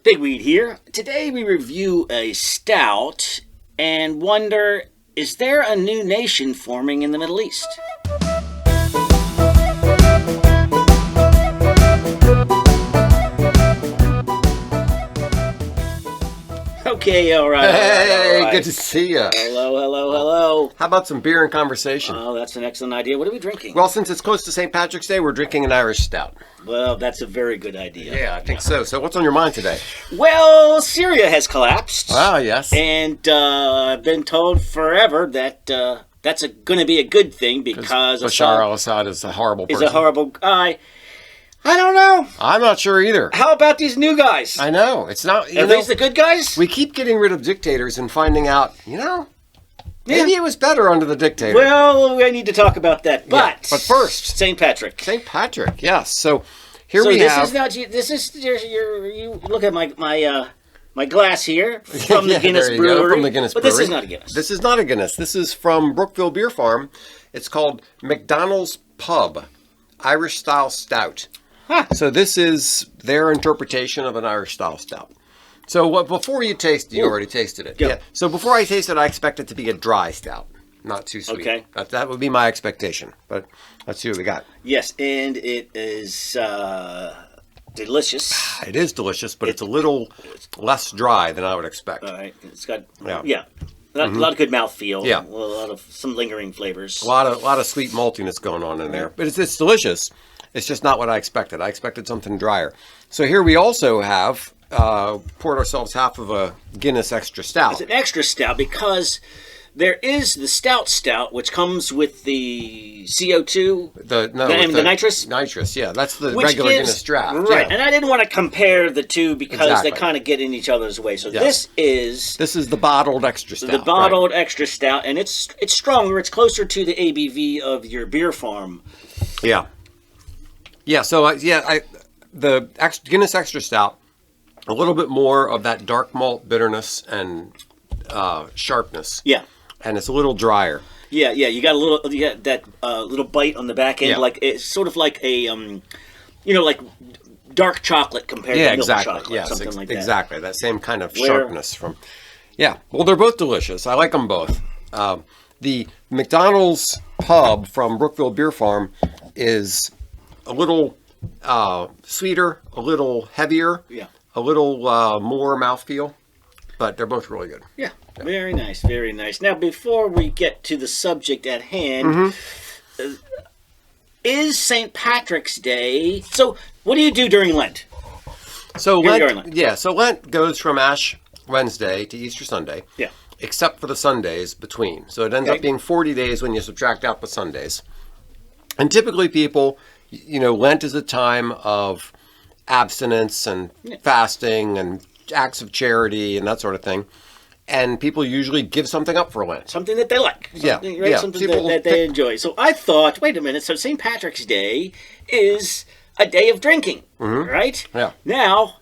Pigweed here. Today we review a stout and wonder, is there a new nation forming in the Middle East? Okay, all right. Hey, all right. Good to see you. Hello. How about some beer and conversation? Oh, that's an excellent idea. What are we drinking? Well, since it's close to St. Patrick's Day, we're drinking an Irish stout. Well, that's a very good idea. Yeah, I think so. So what's on your mind today? Well, Syria has collapsed. Ah, yes. And I've been told forever that that's going to be a good thing because Bashar al-Assad is a horrible person. Is a horrible guy. I don't know. I'm not sure either. How about these new guys? I know. It's not... Are these the good guys? We keep getting rid of dictators and finding out, maybe it was better under the dictator. Well, we need to talk about that. But first... St. Patrick. St. Patrick, yes. So here we have... This is you look at my glass here from the Guinness there you Brewery. go, from the Guinness but Brewery. this is not a Guinness. This is not a Guinness. This is from Brookville Beer Farm. It's called McDonald's Pub Irish Style Stout. Huh. So this is their interpretation of an Irish style stout. So before you taste, you already tasted it. Go. Yeah. So before I taste it, I expect it to be a dry stout, not too sweet. Okay. That would be my expectation. But let's see what we got. Yes, and it is delicious. It is delicious, but it's a little less dry than I would expect. All right, it's got Yeah. a lot of good mouthfeel. Yeah. A lot of some lingering flavors. A lot of sweet maltiness going on in there, but it's delicious. It's just not what I expected. I expected something drier. So here we also have poured ourselves half of a Guinness Extra Stout. It's an extra stout because there is the stout, which comes with the CO2, the nitrous. Nitrous, yeah. That's the Which regular gives, Guinness draft. Right, Yeah. and I didn't want to compare the two because Exactly. they kind of get in each other's way. So Yes. this is the bottled Extra Stout. the bottled extra stout, and it's stronger. It's closer to the ABV of your beer farm. Yeah. Yeah, so the Guinness Extra Stout, a little bit more of that dark malt bitterness and sharpness. Yeah. And it's a little drier. Yeah, you got that little bite on the back end, Yeah. like it's sort of like a, like dark chocolate compared to milk chocolate, Yes, something like that. exactly. That same kind of sharpness from. Yeah, well, they're both delicious. I like them both. The McDonald's Pub from Brookville Beer Farm is a little sweeter, a little heavier, a little more mouthfeel, but they're both really good. Yeah, very nice, very nice. Now, before we get to the subject at hand, is St. Patrick's Day... So, what do you do during Lent? So During Lent, so Lent goes from Ash Wednesday to Easter Sunday, except for the Sundays between. So it ends up being 40 days when you subtract out the Sundays. And typically people... Lent is a time of abstinence and fasting and acts of charity and that sort of thing. And people usually give something up for Lent. Something that they like. Something that they enjoy. So I thought, wait a minute, so St. Patrick's Day is a day of drinking, right? Yeah. Now,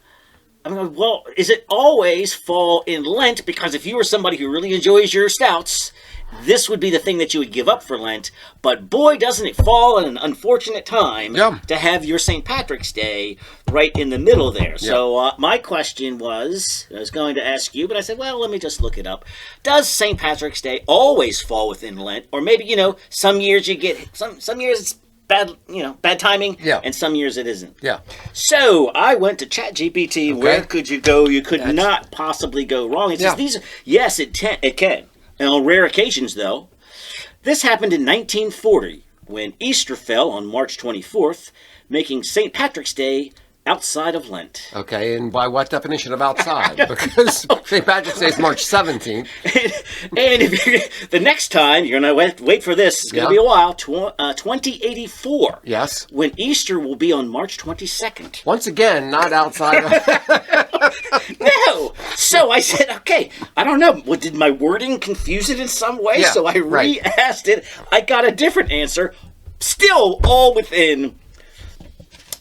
well, is it always fall in Lent? Because if you were somebody who really enjoys your stouts... This would be the thing that you would give up for Lent, but boy, doesn't it fall at an unfortunate time to have your St. Patrick's Day right in the middle there. Yeah. So my question was, I was going to ask you, but I said, well, let me just look it up. Does St. Patrick's Day always fall within Lent? Or maybe, some years you get, some years it's bad timing, and some years it isn't. Yeah. So I went to ChatGPT. Okay. Where could you go? You could not possibly go wrong. It says it can. And on rare occasions, though, this happened in 1940 when Easter fell on March 24th, making St. Patrick's Day outside of Lent. Okay, and by what definition of outside? Because St. Patrick's Day is March 17th. And if the next time, you're going to wait for this, it's going to be a while, 2084. Yes. When Easter will be on March 22nd. Once again, not outside of... No! So I said, okay, I don't know. Did my wording confuse it in some way? Yeah, So I re-asked it. I got a different answer. Still all within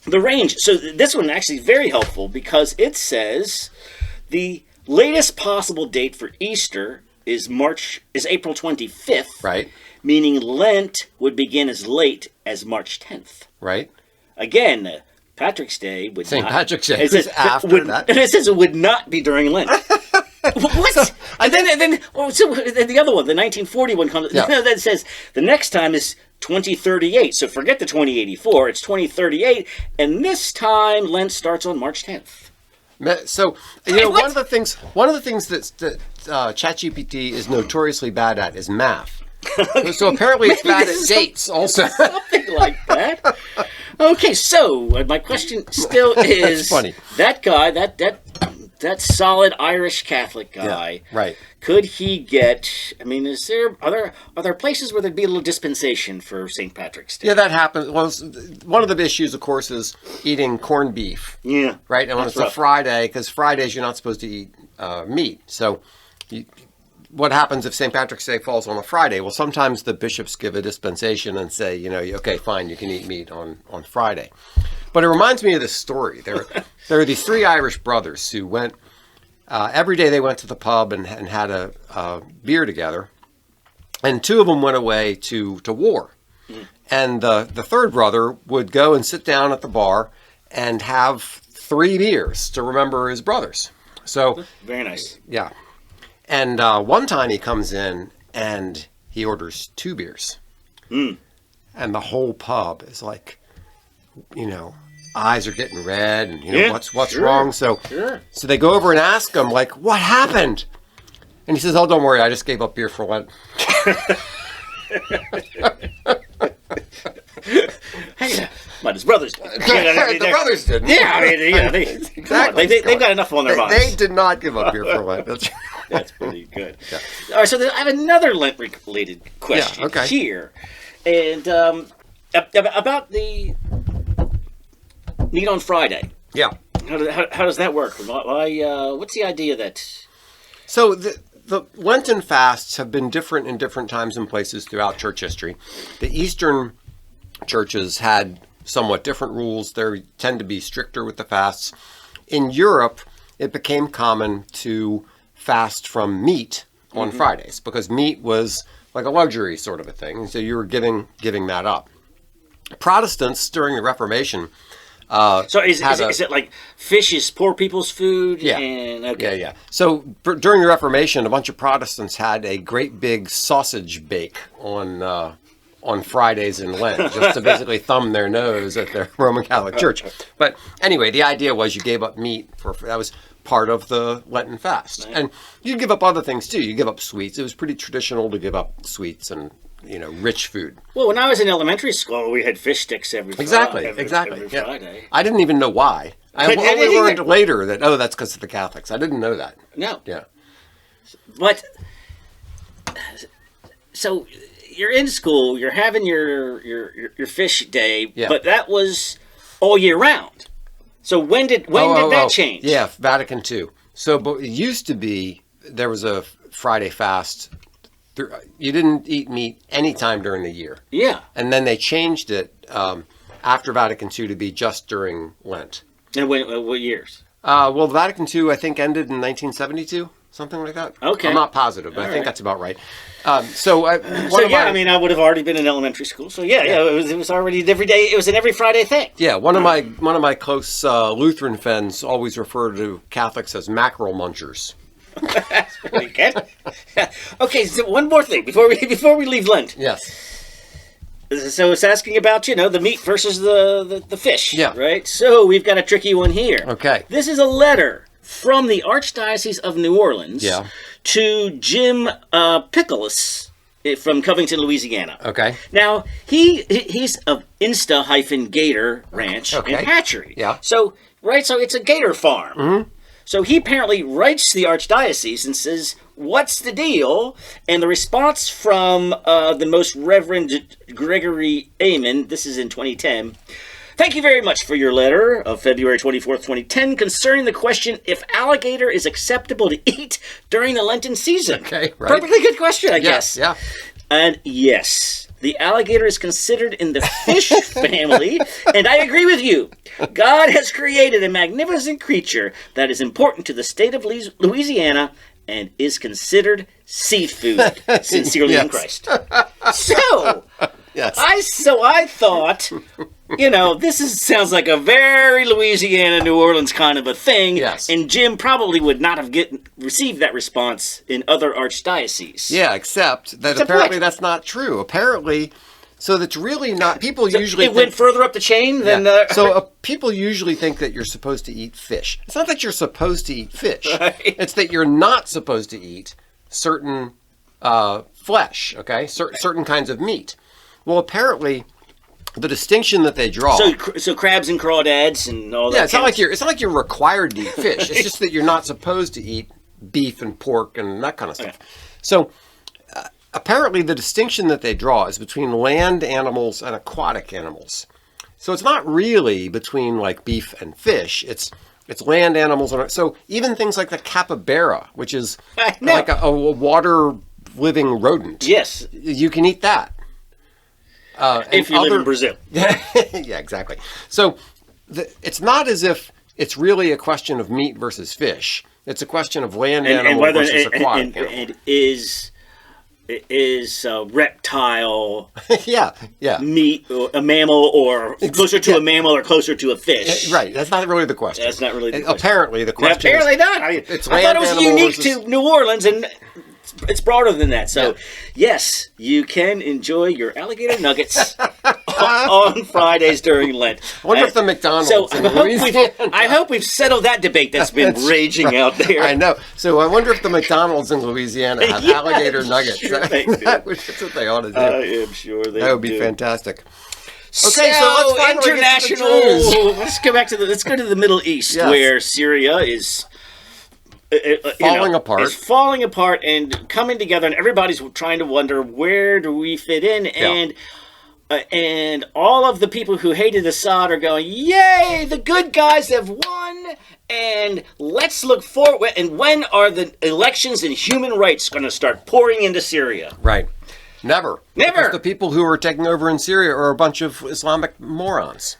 the range. So this one actually is very helpful because it says the latest possible date for Easter is April 25th. Right. Meaning Lent would begin as late as March 10th. Right. Again, Patrick's Day would St. not... Patrick's Day it says, is after would, that. And it says it would not be during Lent. What? And then the other one, the 1940 one, comes. Yeah. That says the next time is 2038. So forget the 2084. It's 2038, and this time Lent starts on March 10th. So one of the things that ChatGPT is notoriously bad at is math. So apparently it's bad at dates also. Something like that. Okay, so my question still is: funny. That guy, that solid Irish Catholic guy, right? Could he get? I mean, are there places where there'd be a little dispensation for St. Patrick's Day? Yeah, that happens. Well, one of the issues, of course, is eating corned beef. Yeah, right. And when it's rough. A Friday, because Fridays you're not supposed to eat meat. So, what happens if St. Patrick's Day falls on a Friday? Well, sometimes the bishops give a dispensation and say, okay, fine, you can eat meat on Friday. But it reminds me of this story. There are these three Irish brothers who went, every day they went to the pub and had a beer together. And two of them went away to war. Mm. And the third brother would go and sit down at the bar and have 3 beers to remember his brothers. So very nice. Yeah. And one time he comes in and he orders 2 beers. Mm. And the whole pub is like, eyes are getting red and, what's wrong? So they go over and ask him, like, what happened? And he says, oh, don't worry, I just gave up beer for Lent. Hey, but his brothers did. The brothers didn't. Yeah, I mean, exactly. They've got enough on their minds. They did not give up beer for Lent. That's pretty good. Yeah. All right, so I have another Lent-related question here. And about the meat on Friday. Yeah. How does that work? What's the idea that... So the Lenten fasts have been different in different times and places throughout church history. The Eastern churches had somewhat different rules. They tend to be stricter with the fasts. In Europe, it became common to fast from meat on Fridays because meat was like a luxury sort of a thing. So you were giving that up. Protestants during the Reformation... so is it like fish is poor people's food? Yeah. Yeah. So during the Reformation, a bunch of Protestants had a great big sausage bake on Fridays in Lent, just to basically thumb their nose at their Roman Catholic Church. But anyway, the idea was you gave up meat that was part of the Lenten fast, and you give up other things too. You give up sweets. It was pretty traditional to give up sweets and rich food. Well, when I was in elementary school, we had fish sticks every Friday. Every Friday. I didn't even know why. I only learned later that, that's because of the Catholics. I didn't know that. No. Yeah. But, so you're in school, you're having your fish day, but that was all year round. So when did that change? Yeah, Vatican II. So but it used to be, there was a Friday fast. You didn't eat meat any time during the year. Yeah. And then they changed it after Vatican II to be just during Lent. And what years? Well, Vatican II, I think, ended in 1972, something like that. Okay. I'm not positive, but I think that's about right. I would have already been in elementary school. So it was already every day. It was an every Friday thing. Yeah, one of my close Lutheran friends always referred to Catholics as mackerel munchers. That's pretty good. Okay, so one more thing before we leave Lent. Yes. So it's asking about the meat versus the fish. Yeah. Right. So we've got a tricky one here. Okay. This is a letter from the Archdiocese of New Orleans to Jim Pickles from Covington, Louisiana. Okay. Now he's of Insta-Gator Ranch and Hatchery. Yeah. So it's a gator farm. Mm-hmm. So he apparently writes to the Archdiocese and says, what's the deal? And the response from the Most Reverend Gregory Amen, this is in 2010, thank you very much for your letter of February 24th, 2010, concerning the question if alligator is acceptable to eat during the Lenten season. Okay, right. Perfectly good question, I guess. Yeah. And yes, the alligator is considered in the fish family, and I agree with you. God has created a magnificent creature that is important to the state of Louisiana and is considered seafood. Sincerely in Christ. So, Yes. I thought, sounds like a very Louisiana, New Orleans kind of a thing. Yes. And Jim probably would not have received that response in other archdioceses. Yeah, except that apparently that's not true. Apparently, so that's really not. People usually went further up the chain than. People usually think that you're supposed to eat fish. It's not that you're supposed to eat fish. Right. It's that you're not supposed to eat certain flesh. Okay, certain kinds of meat. Well, apparently, the distinction that they draw. So crabs and crawdads and all that. Yeah, it's not like you're required to eat fish. It's just that you're not supposed to eat beef and pork and that kind of stuff. Okay. So. Apparently, the distinction that they draw is between land animals and aquatic animals. So it's not really between like beef and fish. It's land animals. So even things like the capybara, which is like a water living rodent. Yes. You can eat that. If you live in Brazil. Yeah, exactly. So it's not as if it's really a question of meat versus fish. It's a question of land animal versus aquatic animal. And is reptile meat a mammal or closer to a mammal or closer to a fish? Right. That's not really the question. That's not really the question. Apparently, the question apparently is... not. I thought it was unique to New Orleans, and it's broader than that. So, yes, you can enjoy your alligator nuggets on Fridays during Lent. I wonder if the McDonald's in Louisiana... I hope we've settled that debate that's been raging out there. I know. So I wonder if the McDonald's in Louisiana have alligator nuggets. Sure That's what they ought to do. I am sure they do. That would be fantastic. Okay, so let's finally international. Let's go back to let's go to the Middle East, where Syria is apart. Is falling apart and coming together, and everybody's trying to wonder, where do we fit in? And all of the people who hated Assad are going, yay, the good guys have won, and let's look forward. And when are the elections and human rights going to start pouring into Syria? Right. Never. Never. Because the people who are taking over in Syria are a bunch of Islamic morons.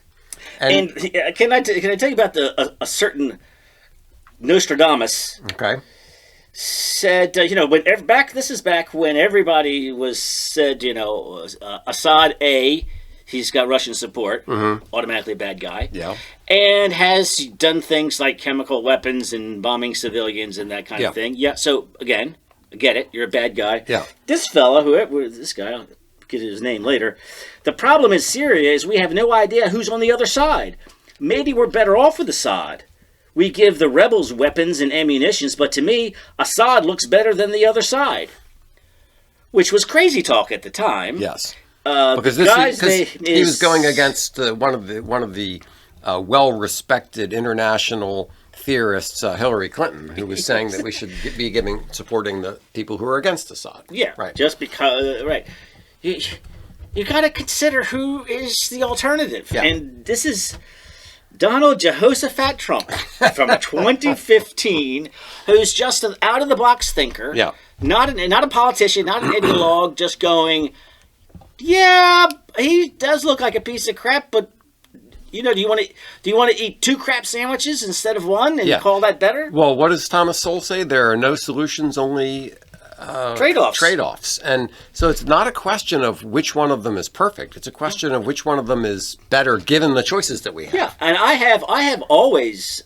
And can I tell you about a certain Nostradamus? Okay. Said, this is back when everybody was said, Assad, he's got Russian support, automatically a bad guy, and has done things like chemical weapons and bombing civilians and that kind of thing. Yeah, so again, I get it, you're a bad guy. Yeah. This fella, this guy, I'll get his name later. The problem in Syria is we have no idea who's on the other side. Maybe we're better off with Assad. We give the rebels weapons and ammunitions, but to me, Assad looks better than the other side. Which was crazy talk at the time. Yes. Because he was going against one of the well-respected international theorists, Hillary Clinton, who was saying that we should be supporting the people who are against Assad. Yeah, right. Just because, right. You got to consider who is the alternative. Yeah. And this is Donald Jehoshaphat Trump from 2015, who's just an out-of-the-box thinker. Yeah. Not a politician, not an ideologue, just going, yeah, he does look like a piece of crap, but do you want to eat 2 crap sandwiches instead of 1 and call that better? Well, what does Thomas Sowell say? There are no solutions, only trade-offs. And so it's not a question of which one of them is perfect. It's a question of which one of them is better given the choices that we have. Yeah, and I have always,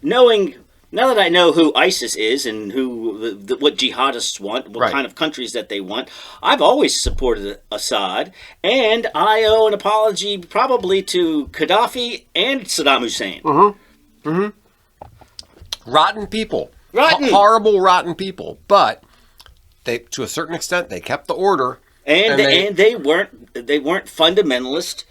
knowing... Now that I know who ISIS is and what jihadists want, what kind of countries that they want, I've always supported Assad, and I owe an apology probably to Gaddafi and Saddam Hussein. Rotten people. Horrible, rotten people. But to a certain extent, they kept the order. And they weren't fundamentalist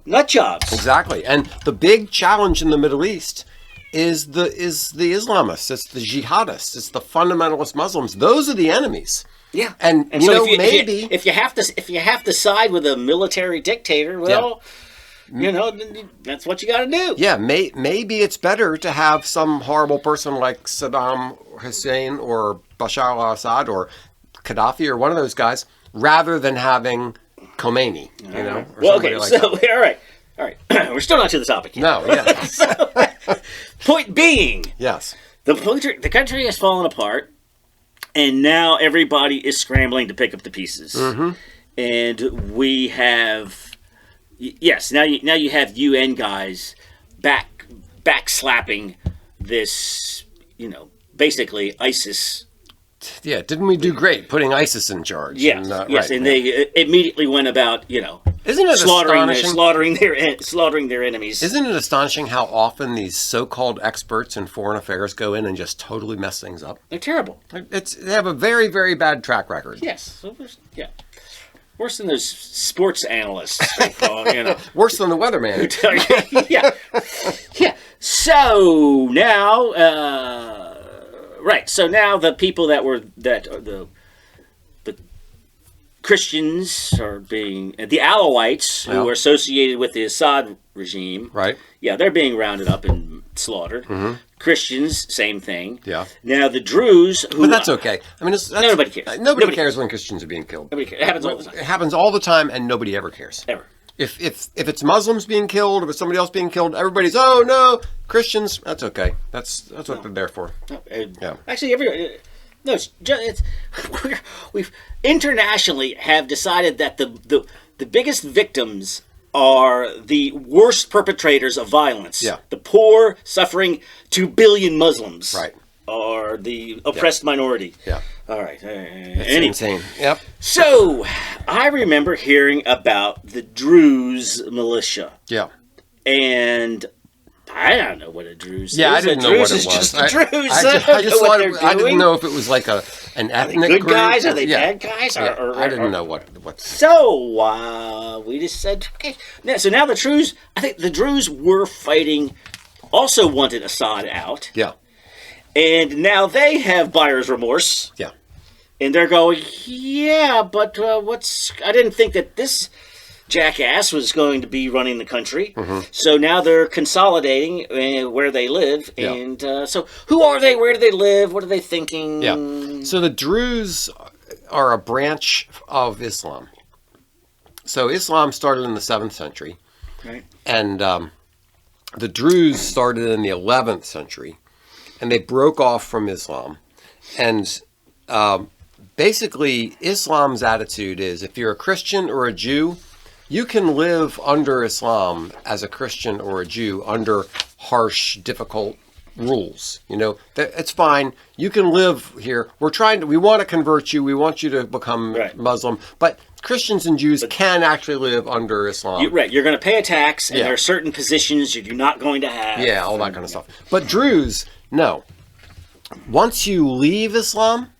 nut jobs. Exactly. And the big challenge in the Middle East is the Islamists, it's the jihadists, it's the fundamentalist Muslims. Those are the enemies. Yeah, and so if you have to side with a military dictator, well, that's what you got to do. Yeah, maybe it's better to have some horrible person like Saddam Hussein or Bashar al-Assad or Gaddafi or one of those guys, rather than having Khomeini. All right. We're still not to the topic yet. No, yeah. So, point being, yes, the country has fallen apart, and now everybody is scrambling to pick up the pieces. and we have yes. Now you have UN guys backslapping this. Basically ISIS. Yeah, didn't we do great putting ISIS in charge? Yes, right, and they immediately went about, Isn't it slaughtering their enemies. Isn't it astonishing how often these so-called experts in foreign affairs go in and just totally mess things up? They're terrible. They have a very, very bad track record. Yes, yeah, worse than those sports analysts. Worse than the weatherman. yeah. So now. Right. So now the people the Christians are being the Alawites who are associated with the Assad regime. Right. Yeah, they're being rounded up and slaughtered. Mm-hmm. Christians, same thing. Yeah. Now the Druze, but that's okay. I mean, nobody cares. Nobody cares when Christians are being killed. Nobody cares. It happens all the time. It happens all the time, and nobody ever cares. Ever. If it's Muslims being killed, if it's somebody else being killed, everybody's no Christians. That's okay. That's what they're there for. Yeah. Actually, we've internationally have decided that the biggest victims are the worst perpetrators of violence. Yeah. The poor, suffering 2 billion Muslims. Right. Or the oppressed minority. Yeah. All right. It's insane. Yep. So, I remember hearing about the Druze militia. Yeah. And I don't know what a Druze is. Yeah, I didn't know what it was. Just a Druze. I didn't know if it was like an ethnic good group. guys? Are they bad guys? Yeah. I didn't know what. So we just said, okay. So now the Druze, I think the Druze were fighting, also wanted Assad out. Yeah. And now they have buyer's remorse. Yeah. And they're going, yeah, but I didn't think that this jackass was going to be running the country. Mm-hmm. So now they're consolidating where they live. Yeah. And so who are they? Where do they live? What are they thinking? Yeah. So the Druze are a branch of Islam. So Islam started in the 7th century. Right. And the Druze started in the 11th century. And they broke off from Islam. And basically, Islam's attitude is if you're a Christian or a Jew, you can live under Islam as a Christian or a Jew under harsh, difficult rules. It's fine. You can live here. We want to convert you. We want you to become Muslim. But Christians and Jews can actually live under Islam. You're going to pay a tax, and there are certain positions you're not going to have. Yeah, all that kind of stuff. But Druze, no. Once you leave Islam,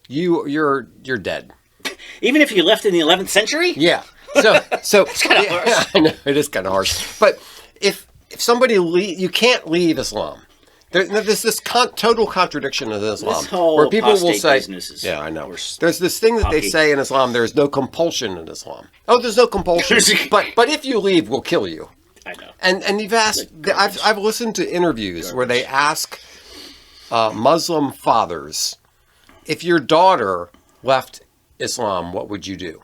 you're dead. Even if you left in the 11th century? Yeah. So it's kind of harsh. I know it is kind of harsh. But if somebody you can't leave Islam. There's this total contradiction in Islam where people will say, "Yeah, I know." There's this thing that they say in Islam: "There's no compulsion in Islam." Oh, there's no compulsion, but if you leave, we'll kill you. I know. And you've asked. I've listened to interviews where they ask Muslim fathers, if your daughter left Islam, what would you do?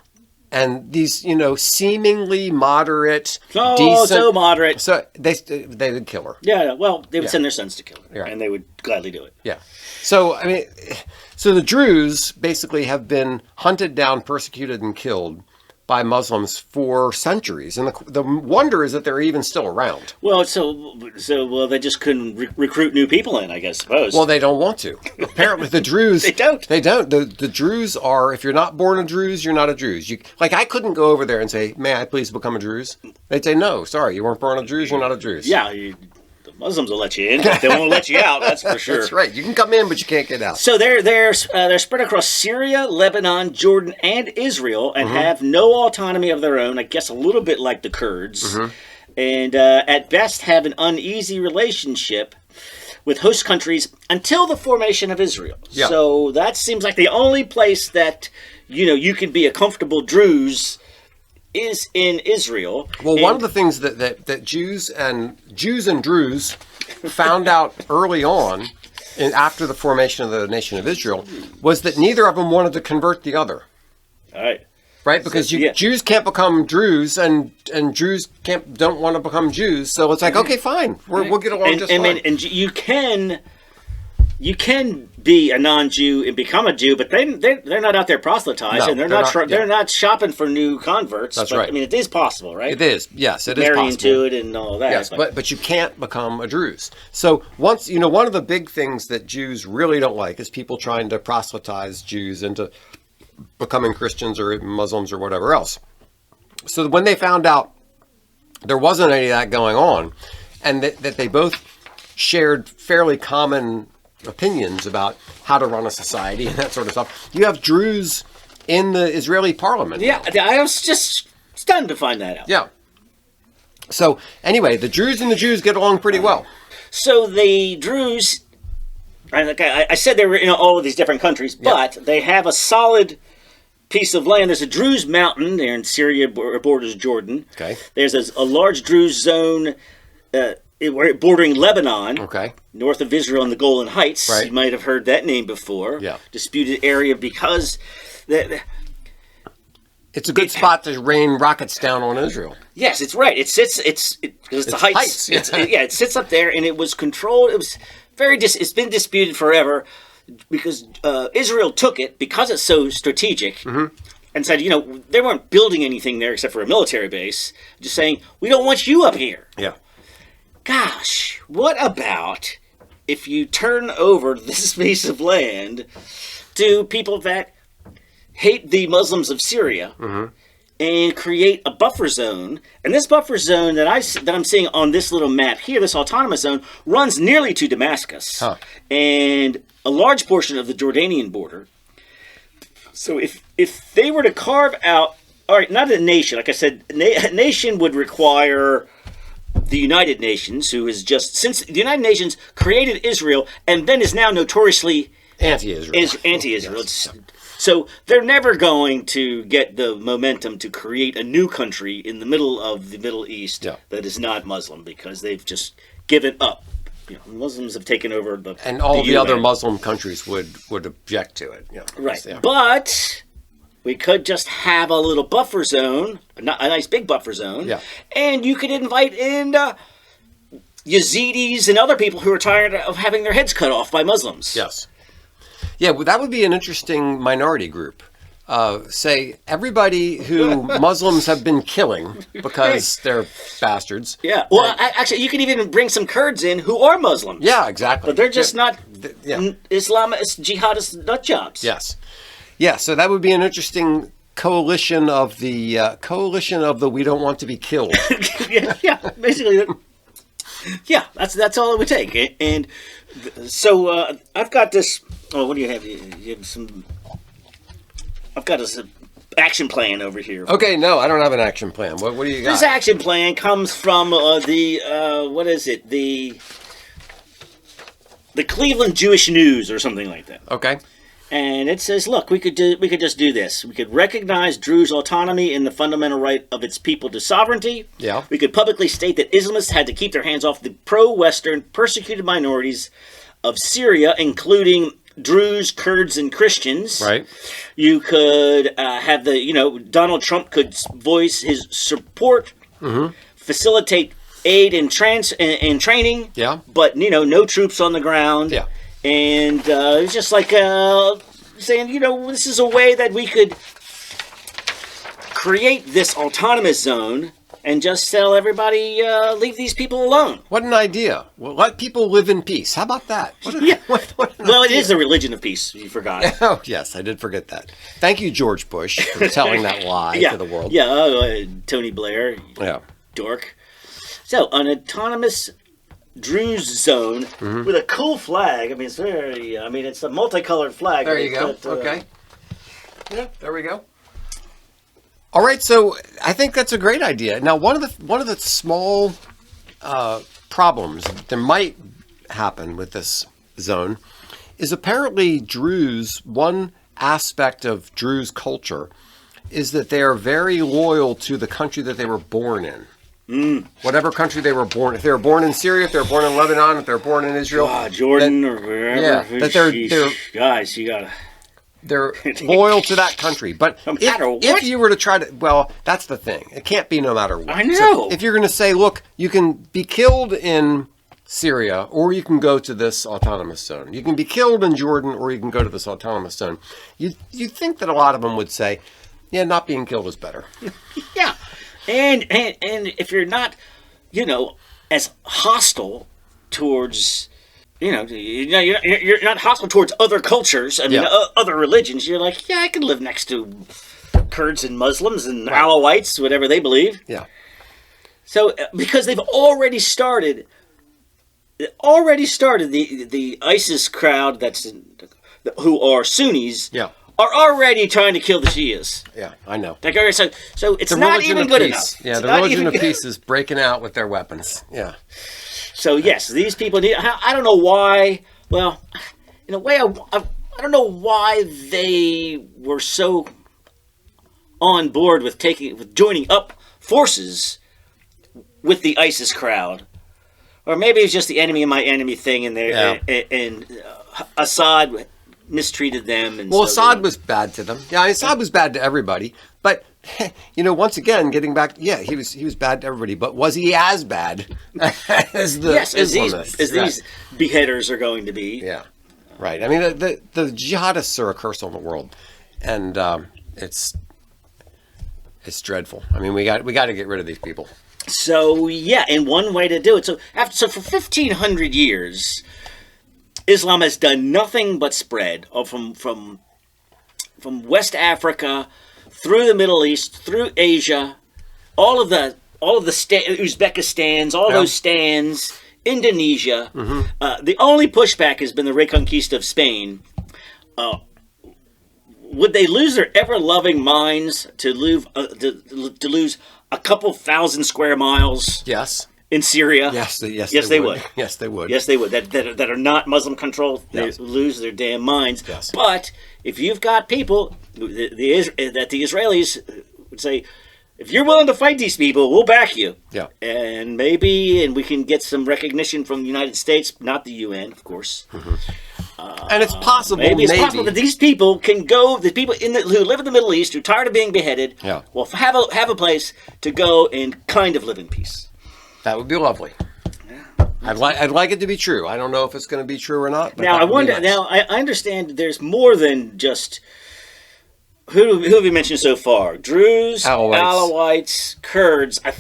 And these, seemingly moderate, decent, so moderate. So they would kill her. Yeah, well, they would send their sons to kill her, right. And they would gladly do it. Yeah. So the Druze basically have been hunted down, persecuted, and killed by Muslims for centuries, and the wonder is that they're even still around. Well, so they just couldn't recruit new people in, I suppose. Well, they don't want to. Apparently, the Druze they don't. They don't. The Druze are, if you're not born a Druze, you're not a Druze. I couldn't go over there and say, "May I please become a Druze?" They'd say, "No, sorry, you weren't born a Druze. You're not a Druze." Yeah. The Muslims will let you in, but they won't let you out. That's for sure. That's right. You can come in, but you can't get out. So they're spread across Syria, Lebanon, Jordan, and Israel, and have no autonomy of their own. I guess a little bit like the Kurds, and at best have an uneasy relationship with host countries until the formation of Israel. Yeah. So that seems like the only place that you can be a comfortable Druze is in Israel. Well, one of the things that Jews and Druze found out early on, and after the formation of the nation of Israel, was that neither of them wanted to convert the other. All right. Right, because Jews can't become Druze, and Druze don't want to become Jews. So it's like, okay, fine, we'll get along just fine. And you can you can be a non-Jew and become a Jew, but they're not out there proselytizing. No, they're not shopping for new converts. That's but, right. I mean, it is possible, right? It is. Yes, it is Marrying possible. to it and all that. Yes, but you can't become a Druze. So once, one of the big things that Jews really don't like is people trying to proselytize Jews into becoming Christians or Muslims or whatever else. So when they found out there wasn't any of that going on, and that they both shared fairly common opinions about how to run a society and that sort of stuff, you have Druze in the Israeli parliament. Yeah, I was just stunned to find that out. Yeah. So anyway, the Druze and the Jews get along pretty well. So the Druze, I said they were in all of these different countries, but they have a solid piece of land. There's a Druze mountain there in Syria, borders Jordan. Okay. There's a large Druze zone bordering Lebanon, north of Israel in the Golan Heights. Right. You might have heard that name before. Yeah. Disputed area because it's a good spot to rain rockets down on Israel. Yes, it's right. Because it's the heights. It sits up there, and it was controlled. It was it's been disputed forever because Israel took it because it's so strategic. And said, they weren't building anything there except for a military base. Just saying, we don't want you up here. Yeah. Gosh, what about if you turn over this piece of land to people that hate the Muslims of Syria and create a buffer zone? And this buffer zone that I'm seeing on this little map here, this autonomous zone, runs nearly to Damascus and a large portion of the Jordanian border. So if they were to carve out, all right, not a nation, like I said, a nation would require the United Nations, who is just, since the United Nations created Israel and then is now notoriously anti-Israel. Yes. So they're never going to get the momentum to create a new country in the middle of the Middle East that is not Muslim, because they've just given up. Muslims have taken over and all the other Muslim countries would object to it. Right. Yeah. But we could just have a little buffer zone, a nice big buffer zone, and you could invite in Yazidis and other people who are tired of having their heads cut off by Muslims. Yes. Yeah, well, that would be an interesting minority group. Say everybody who Muslims have been killing because they're bastards. Yeah. Well, actually, you could even bring some Kurds in who are Muslims. Yeah, exactly. But they're just not Islamist jihadist nut jobs. Yes. Yeah. So that would be an interesting coalition of the we don't want to be killed. yeah. Basically. Yeah. That's all it would take. And so I've got this. Oh, what do you have? You have some. I've got an action plan over here. Okay, no, I don't have an action plan. What do you got? This action plan comes from the Cleveland Jewish News or something like that. Okay. And it says, look, we could just do this. We could recognize Druze autonomy and the fundamental right of its people to sovereignty. Yeah. We could publicly state that Islamists had to keep their hands off the pro-Western persecuted minorities of Syria, including Druze, Kurds, and Christians. Right. You could have Donald Trump could voice his support, facilitate aid and training. Yeah. But no troops on the ground. Yeah. And it's just like saying, this is a way that we could create this autonomous zone and just tell everybody, leave these people alone. What an idea. Well, let people live in peace. How about that? Well, it is the religion of peace. You forgot. Oh, yes, I did forget that. Thank you, George Bush, for telling that lie to the world. Yeah, Tony Blair. Yeah. Dork. So, an autonomous Druze zone with a cool flag. I mean, it's a multicolored flag. There you go. Okay. Yeah, there we go. All right, so I think that's a great idea. Now, one of the small problems that might happen with this zone is apparently Druze. One aspect of Druze culture is that they are very loyal to the country that they were born in. Whatever country they were born. If they were born in Syria, if they were born in Lebanon, if they were born in Israel, Jordan, or wherever. Yeah, that they're guys, you gotta. They're loyal to that country. But no matter what? If you were to try to, well, that's the thing. It can't be no matter what. I know. So if you're going to say, look, you can be killed in Syria, or you can go to this autonomous zone. You can be killed in Jordan, or you can go to this autonomous zone. You'd think that a lot of them would say, yeah, not being killed is better. Yeah. And if you're not, as hostile towards, you're not hostile towards other cultures, other religions, you're like, yeah, I can live next to Kurds and Muslims and Alawites, whatever they believe. Yeah. So, because they've already started the ISIS crowd who are Sunnis. Yeah. Are already trying to kill the Shias. Yeah, I know. So it's not even good enough. Yeah, the religion of peace is breaking out with their weapons. Yeah. So yes, these people need. I don't know why. Well, in a way, I don't know why they were so on board with joining up forces with the ISIS crowd, or maybe it's just the enemy of my enemy thing, and Assad mistreated them. And well, Assad was bad to them. Yeah, Assad was bad to everybody. But once again, getting back, he was bad to everybody. But was he as bad as the these beheaders are going to be? Yeah, right. I mean, the jihadists are a curse on the world, and it's dreadful. I mean, we got to get rid of these people. So yeah, and one way to do it. So for 1,500 years. Islam has done nothing but spread from West Africa through the Middle East, through Asia, all of the Uzbekistans, those stands, Indonesia. Mm-hmm. The only pushback has been the Reconquista of Spain. Would they lose their ever-loving minds to lose a couple thousand square miles? Yes. In Syria? Yes, they would. Yes, they would. That are not Muslim controlled, they lose their damn minds. Yes. But if you've got people that the Israelis would say, if you're willing to fight these people, we'll back you. Yeah. And we can get some recognition from the United States, not the UN, of course. Mm-hmm. And it's possible. Maybe it's possible that these people can go. The people who live in the Middle East, who are tired of being beheaded, will have a place to go and kind of live in peace. That would be lovely. Yeah. I'd like it to be true. I don't know if it's going to be true or not. But now I wonder. Nice. Now I understand there's more than just who have we mentioned so far? Druze, Alawites, Kurds. I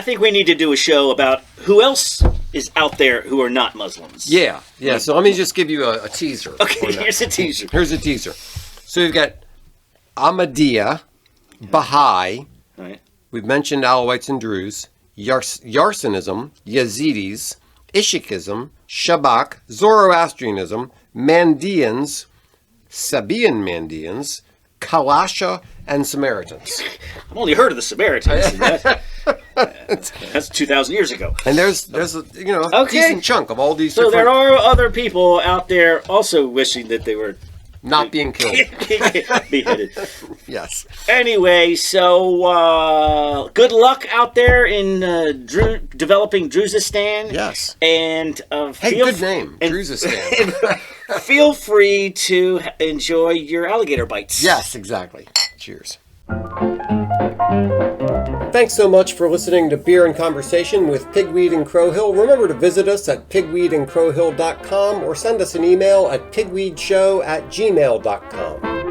think we need to do a show about who else is out there who are not Muslims. Yeah. So let me just give you a teaser. Okay, here's a teaser. So you've got Ahmadiyya, Baha'i. Right. We've mentioned Alawites and Druze. Yarsanism, Yazidis, Ishikism, Shabak, Zoroastrianism, Mandeans, Sabaean Mandeans, Kalasha, and Samaritans. I've only heard of the Samaritans. That's 2,000 years ago. And there's a decent chunk of all these. So there are other people out there also wishing that they were not being killed, beheaded. Yes. Anyway, so good luck out there in developing Druzestan. Yes. And good name, Druzestan. Feel free to enjoy your alligator bites. Yes, exactly. Cheers. Thanks so much for listening to Beer and Conversation with Pigweed and Crowhill. Remember to visit us at pigweedandcrowhill.com or send us an email at pigweedshow@gmail.com.